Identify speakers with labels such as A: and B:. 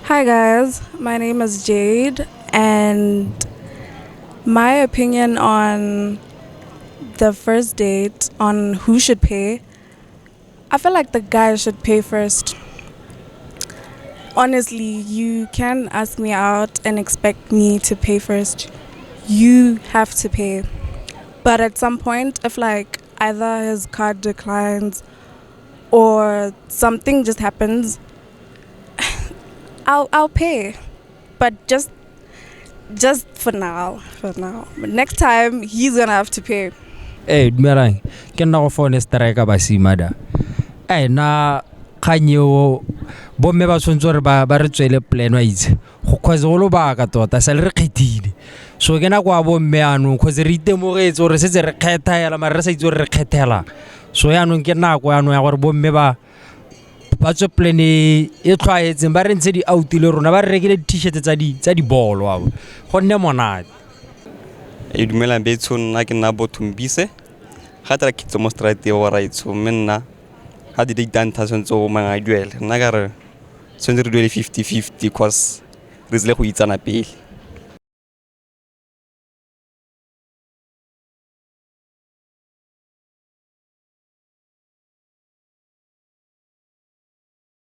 A: Hi guys, my name is Jade, and my opinion on the first date on who should pay, I feel like the guy should pay first. Honestly, you can ask me out and expect me to pay first. You have to pay. But at some point, if like either his card declines or something just happens, I'll pay. But just for now, But next time he's gonna have to pay.
B: Dumelang ke nna go phone strike ba simada na khanyo bomme ba tshwantse re ba re tswele plan wa itse go cause go lo ba ka tota sa le re khethile so ke na kwa bomme anu cause re itemogetse gore setse re kgetha yala mara re sa itse gore re khethela so ya no ke nako ya no ya gore bomme ba tswe plan e tlwaetseng ba re ntse di out le rona ba re rekile t-shirt tsa di bolo wa go nne monate
C: dumelang betso nna ke nna Bothumbise ga tla ke tso mo straight e wa right so menna ga di danta sentse o manga duel nna ka re sentse re duele 50-50 cause re zile go itsana pele